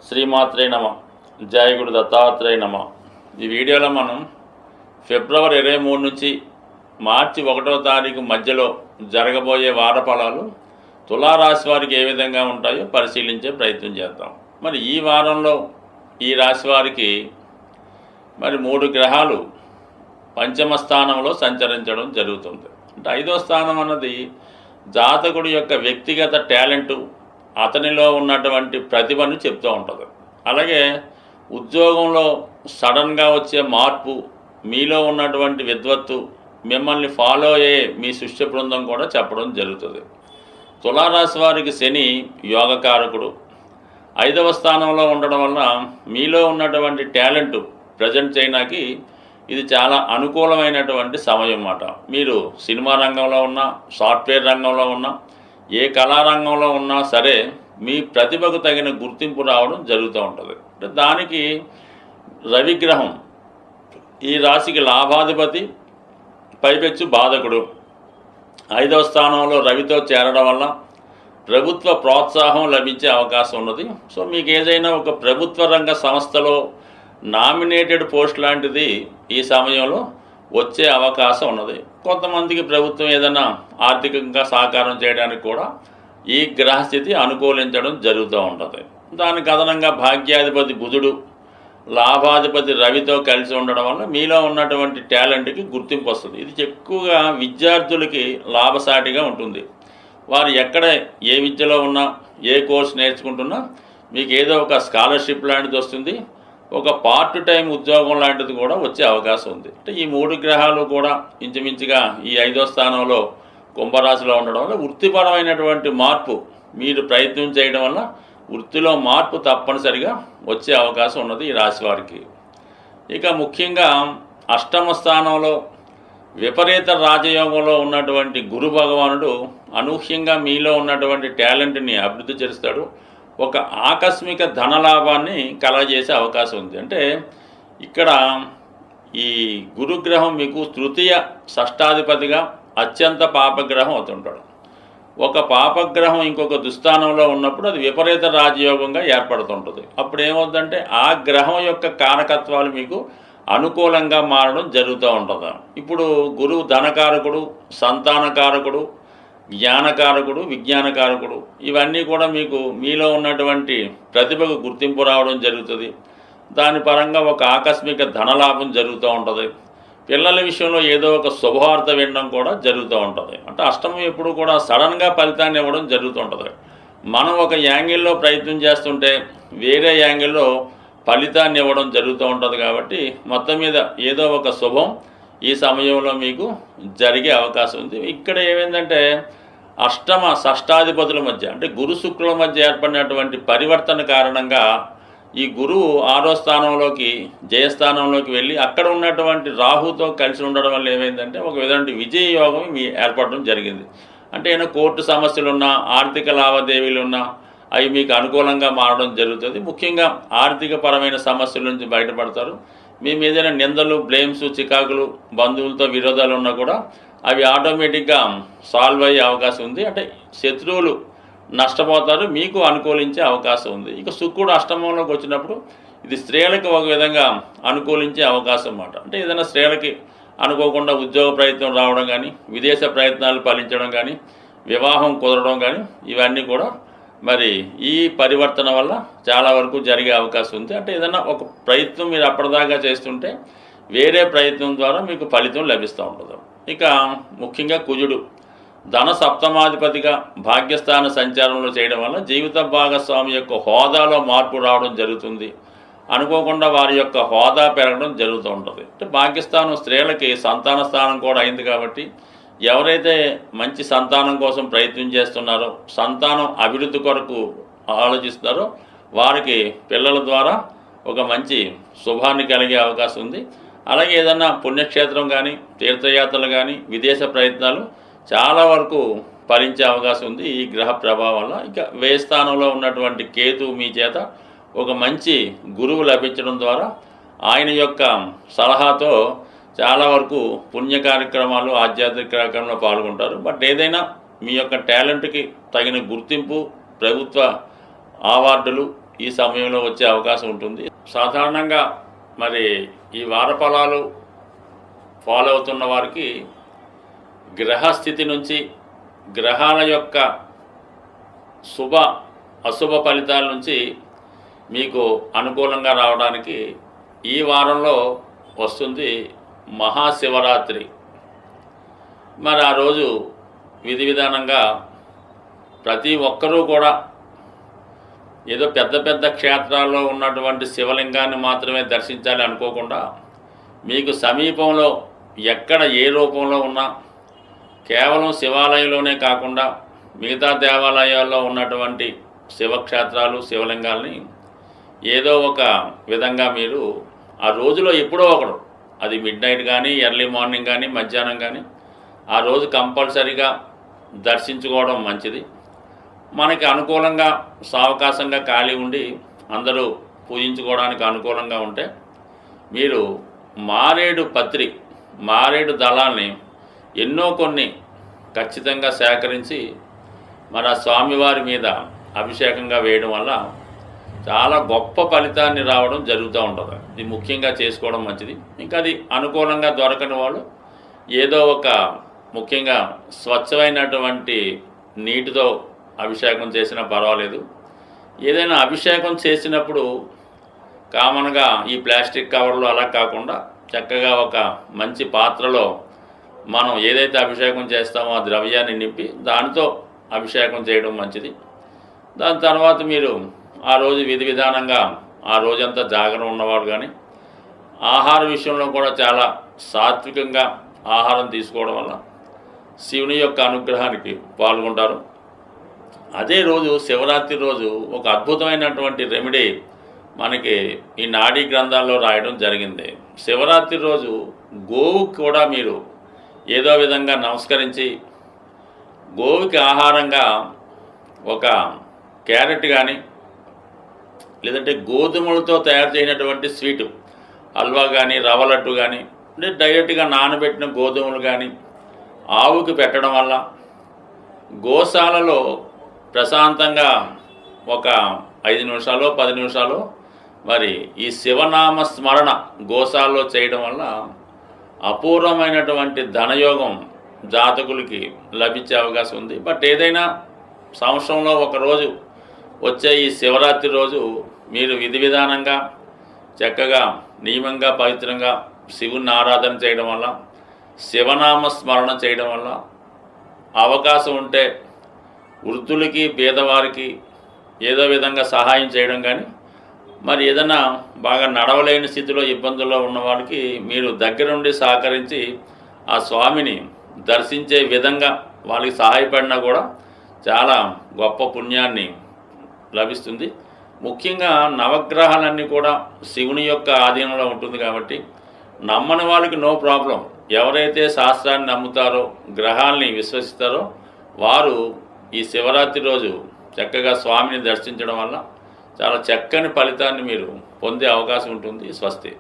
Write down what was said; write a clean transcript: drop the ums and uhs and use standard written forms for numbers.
శ్రీమాత్రే నమ. జయ గురు దత్తాత్రేయ నమ. ఈ వీడియోలో మనం ఫిబ్రవరి 23 నుంచి మార్చి 1వ తారీఖు మధ్యలో జరగబోయే వార ఫలాలు తులారాశి వారికి ఏ విధంగా ఉంటాయో పరిశీలించే ప్రయత్నం చేద్దాం. మరి ఈ వారంలో ఈ రాశి వారికి మరి 3 గ్రహాలు పంచమ స్థానంలో సంచరించడం జరుగుతుంది. అంటే 5వ స్థానం అన్నది జాతకుడి యొక్క వ్యక్తిగత టాలెంటు, అతనిలో ఉన్నటువంటి ప్రతిభను చెప్తూ ఉంటుంది. అలాగే ఉద్యోగంలో సడన్గా వచ్చే మార్పు, మీలో ఉన్నటువంటి విద్వత్తు, మిమ్మల్ని ఫాలో అయ్యే మీ శిష్య బృందం కూడా చెప్పడం జరుగుతుంది. తులారాశి వారికి శని యోగకారకుడు 5వ స్థానంలో ఉండడం వల్ల మీలో ఉన్నటువంటి టాలెంటు ప్రజెంట్ చేయడానికి ఇది చాలా అనుకూలమైనటువంటి సమయం అన్నమాట. మీరు సినిమా రంగంలో ఉన్నా, సాఫ్ట్వేర్ రంగంలో ఉన్నా, ఏ కళారంగంలో ఉన్నా సరే మీ ప్రతిభకు తగిన గుర్తింపు రావడం జరుగుతూ ఉంటుంది. అంటే దానికి రవిగ్రహం ఈ రాశికి లాభాధిపతి, పైపెచ్చు బాధకుడు. 5వ స్థానంలో రవితో చేరడం వల్ల ప్రభుత్వ ప్రోత్సాహం లభించే అవకాశం ఉన్నది. సో మీకు ఏదైనా ఒక ప్రభుత్వ రంగ సంస్థలో నామినేటెడ్ పోస్ట్ లాంటిది ఈ సమయంలో వచ్చే అవకాశం ఉన్నది. కొంతమందికి ప్రభుత్వం ఏదైనా ఆర్థికంగా సహకారం చేయడానికి కూడా ఈ గ్రహస్థితి అనుకూలించడం జరుగుతూ ఉంటుంది. దానికి అదనంగా భాగ్యాధిపతి బుధుడు, లాభాధిపతి రవితో కలిసి ఉండడం వల్ల మీలో ఉన్నటువంటి టాలెంట్కి గుర్తింపు వస్తుంది. ఇది ఎక్కువగా విద్యార్థులకి లాభసాటిగా ఉంటుంది. వారు ఎక్కడ ఏ విద్యలో ఉన్నా, ఏ కోర్సు నేర్చుకుంటున్నా మీకు ఏదో ఒక స్కాలర్షిప్ లాంటిది వస్తుంది, ఒక పార్ట్ టైం ఉద్యోగం లాంటిది కూడా వచ్చే అవకాశం ఉంది. అంటే ఈ 3 గ్రహాలు కూడా ఇంచుమించుగా ఈ 5వ స్థానంలో కుంభరాశిలో ఉండడం వల్ల వృత్తిపరమైనటువంటి మార్పు మీరు ప్రయత్నం చేయడం వల్ల వృత్తిలో మార్పు తప్పనిసరిగా వచ్చే అవకాశం ఉన్నది ఈ రాశి వారికి. ఇక ముఖ్యంగా 8వ స్థానంలో విపరీత రాజయోగంలో ఉన్నటువంటి గురు భగవానుడు అనూహ్యంగా మీలో ఉన్నటువంటి టాలెంట్ని అభివృద్ధి చేస్తాడు. ఒక ఆకస్మిక ధనలాభాన్ని కలగజేసే అవకాశం ఉంది. అంటే ఇక్కడ ఈ గురుగ్రహం మీకు తృతీయ షష్టాధిపతిగా అత్యంత పాపగ్రహం అవుతుంటాడు. ఒక పాపగ్రహం ఇంకొక దుస్థానంలో ఉన్నప్పుడు అది విపరీత రాజయోగంగా ఏర్పడుతుంటుంది. అప్పుడు ఏమవుతుందంటే ఆ గ్రహం యొక్క కారకత్వాలు మీకు అనుకూలంగా మారడం జరుగుతూ ఉంటుంది. ఇప్పుడు గురువు ధనకారకుడు, సంతానకారకుడు, జ్ఞానకారకుడు, విజ్ఞానకారకుడు, ఇవన్నీ కూడా మీకు మీలో ఉన్నటువంటి ప్రతిభకు గుర్తింపు రావడం జరుగుతుంది. దాని పరంగా ఒక ఆకస్మిక ధనలాభం జరుగుతూ ఉంటుంది. పిల్లల విషయంలో ఏదో ఒక శుభవార్త వినడం కూడా జరుగుతూ ఉంటుంది. అంటే అష్టమం ఎప్పుడు కూడా సడన్గా ఫలితాన్ని ఇవ్వడం జరుగుతూ ఉంటుంది. మనం ఒక యాంగిల్లో ప్రయత్నం చేస్తుంటే వేరే యాంగిల్లో ఫలితాన్ని ఇవ్వడం జరుగుతూ ఉంటుంది. కాబట్టి మొత్తం మీద ఏదో ఒక శుభం ఈ సమయంలో మీకు జరిగే అవకాశం ఉంది. ఇక్కడ ఏమైందంటే అష్టమ షష్టాధిపతుల మధ్య అంటే గురు శుక్రుల మధ్య ఏర్పడినటువంటి పరివర్తన కారణంగా ఈ గురువు 6వ స్థానంలోకి జయస్థానంలోకి వెళ్ళి అక్కడ ఉన్నటువంటి రాహుతో కలిసి ఉండడం వల్ల ఏమైందంటే ఒక విధంగా విజయ యోగం మీ ఏర్పడడం జరిగింది. అంటే ఏమైనా కోర్టు సమస్యలున్నా, ఆర్థిక లావాదేవీలున్నా అవి మీకు అనుకూలంగా మారడం జరుగుతుంది. ముఖ్యంగా ఆర్థిక పరమైన సమస్యల నుంచి బయటపడతారు. మీ ఏదైనా నిందలు, బ్లేమ్స్, చికాకులు, బంధువులతో విరోధాలు ఉన్నా కూడా అవి ఆటోమేటిక్గా సాల్వ్ అయ్యే అవకాశం ఉంది. అంటే శత్రువులు నష్టపోతారు, మీకు అనుకూలించే అవకాశం ఉంది. ఇక శుక్రుడు అష్టమంలోకి వచ్చినప్పుడు ఇది స్త్రీలకు ఒక విధంగా అనుకూలించే అవకాశం అన్నమాట. అంటే ఏదైనా స్త్రీలకి అనుకోకుండా ఉద్యోగ ప్రయత్నం రావడం కానీ, విదేశ ప్రయత్నాలు ఫలించడం కానీ, వివాహం కుదరడం కానీ ఇవన్నీ కూడా మరి ఈ పరివర్తన వల్ల చాలా వరకు జరిగే అవకాశం ఉంది. అంటే ఏదైనా ఒక ప్రయత్నం మీరు అప్పటిదాకా చేస్తుంటే వేరే ప్రయత్నం ద్వారా మీకు ఫలితం లభిస్తూ ఉంటుంది. ఇక ముఖ్యంగా కుజుడు ధన సప్తమాధిపతిగా భాగ్యస్థాన సంచారంలో చేయడం వల్ల జీవిత భాగస్వామి యొక్క హోదాలో మార్పు రావడం జరుగుతుంది. అనుకోకుండా వారి యొక్క హోదా పెరగడం జరుగుతూ ఉంటుంది. అంటే భాగ్యస్థానం స్త్రీలకి సంతాన స్థానం కూడా అయింది. కాబట్టి ఎవరైతే మంచి సంతానం కోసం ప్రయత్నం చేస్తున్నారో, సంతానం అభివృద్ధి కొరకు ఆలోచిస్తారో వారికి పిల్లల ద్వారా ఒక మంచి శుభాన్ని కలిగే అవకాశం ఉంది. అలాగే ఏదన్నా పుణ్యక్షేత్రం కానీ, తీర్థయాత్రలు కానీ, విదేశ ప్రయత్నాలు చాలా వరకు ఫలించే అవకాశం ఉంది ఈ గ్రహ ప్రభావం వల్ల. ఇక వ్యయ స్థానంలో ఉన్నటువంటి కేతు మీ చేత ఒక మంచి గురువు లభించడం ద్వారా ఆయన యొక్క సలహాతో చాలా వరకు పుణ్య కార్యక్రమాలు, ఆధ్యాత్మిక కార్యక్రమంలో పాల్గొంటారు. బట్ ఏదైనా మీ యొక్క టాలెంట్కి తగిన గుర్తింపు, ప్రభుత్వ అవార్డులు ఈ సమయంలో వచ్చే అవకాశం ఉంటుంది. సాధారణంగా మరి ఈ వార ఫలాలు ఫాలో అవుతున్న వారికి గ్రహస్థితి నుంచి గ్రహాల యొక్క శుభ అశుభ ఫలితాల నుంచి మీకు అనుకూలంగా రావడానికి ఈ వారంలో వస్తుంది మహాశివరాత్రి. మరి ఆ రోజు విధి విధానంగా ప్రతి ఒక్కరూ కూడా ఏదో పెద్ద పెద్ద క్షేత్రాల్లో ఉన్నటువంటి శివలింగాన్ని మాత్రమే దర్శించాలి అనుకోకుండా మీకు సమీపంలో ఎక్కడ ఏ రూపంలో ఉన్నా కేవలం శివాలయంలోనే కాకుండా మిగతా దేవాలయాల్లో ఉన్నటువంటి శివక్షేత్రాలు శివలింగాల్ని ఏదో ఒక విధంగా మీరు ఆ రోజులో ఎప్పుడో ఒకడు, అది మిడ్ నైట్ కానీ ఎర్లీ మార్నింగ్ కానీ మధ్యాహ్నం కానీ ఆ రోజు కంపల్సరీగా దర్శించుకోవడం మంచిది. మనకి అనుకూలంగా సావకాశంగా ఖాళీ ఉండి అందరూ పూజించుకోవడానికి అనుకూలంగా ఉంటే మీరు మారేడు పత్రి మారేడు దళాల్ని ఎన్నో కొన్ని ఖచ్చితంగా సేకరించి మన స్వామివారి మీద అభిషేకంగా వేయడం వల్ల చాలా గొప్ప ఫలితాన్ని రావడం జరుగుతూ ఉంటుంది. ఇది ముఖ్యంగా చేసుకోవడం మంచిది. ఇంకా అది అనుకూలంగా దొరకని వాళ్ళు ఏదో ఒక ముఖ్యంగా స్వచ్ఛమైనటువంటి నీటితో అభిషేకం చేసినా పర్వాలేదు. ఏదైనా అభిషేకం చేసినప్పుడు కామన్గా ఈ ప్లాస్టిక్ కవర్లు అలా కాకుండా చక్కగా ఒక మంచి పాత్రలో మనం ఏదైతే అభిషేకం చేస్తామో ఆ ద్రవ్యాన్ని నింపి దానితో అభిషేకం చేయడం మంచిది. దాని తర్వాత మీరు ఆ రోజు విధి విధానంగా ఆ రోజంతా జాగరణ ఉన్నవాడు కానీ ఆహార విషయంలో కూడా చాలా సాత్వికంగా ఆహారం తీసుకోవడం వల్ల శివుని యొక్క అనుగ్రహానికి పాల్గొంటారు. అదే రోజు శివరాత్రి రోజు ఒక అద్భుతమైనటువంటి రెమెడీ మనకి ఈ నాడీ గ్రంథాల్లో రాయడం జరిగింది. శివరాత్రి రోజు గోవుకి కూడా మీరు ఏదో విధంగా నమస్కరించి గోవుకి ఆహారంగా ఒక క్యారెట్ కానీ లేదంటే గోధుమలతో తయారు చేయనటువంటి స్వీటు హల్వా కానీ రవ్వ లడ్డు కానీ అంటే డైరెక్ట్గా నానబెట్టిన గోధుమలు కానీ ఆవుకి పెట్టడం వల్ల గోశాలలో ప్రశాంతంగా ఒక 5 నిమిషాలు 10 నిమిషాలు మరి ఈ శివనామ స్మరణ గోశాలలో చేయడం వల్ల అపూర్వమైనటువంటి ధనయోగం జాతకులకి లభించే అవకాశం ఉంది. బట్ ఏదైనా సంవత్సరంలో ఒకరోజు వచ్చే ఈ శివరాత్రి రోజు మీరు విధి విధానంగా చక్కగా నియమంగా పవిత్రంగా శివుని ఆరాధన చేయడం వల్ల శివనామ స్మరణ చేయడం వల్ల అవకాశం ఉంటే వృద్ధులకి పేదవారికి ఏదో విధంగా సహాయం చేయడం కానీ మరి ఏదైనా బాగా నడవలేని స్థితిలో ఇబ్బందుల్లో ఉన్న వాళ్ళకి మీరు దగ్గరుండి సహకరించి ఆ స్వామిని దర్శించే విధంగా వాళ్ళకి సహాయపడినా కూడా చాలా గొప్ప పుణ్యాన్ని లభిస్తుంది. ముఖ్యంగా నవగ్రహాలన్నీ కూడా శివుని యొక్క ఆధీనంలో ఉంటుంది కాబట్టి నమ్మని వాళ్ళకి నో ప్రాబ్లం. ఎవరైతే శాస్త్రాన్ని నమ్ముతారో గ్రహాల్ని విశ్వసిస్తారో వారు ఈ శివరాత్రి రోజు చక్కగా స్వామిని దర్శించడం వల్ల చాలా చక్కని ఫలితాన్ని మీరు పొందే అవకాశం ఉంటుంది. స్వస్తి.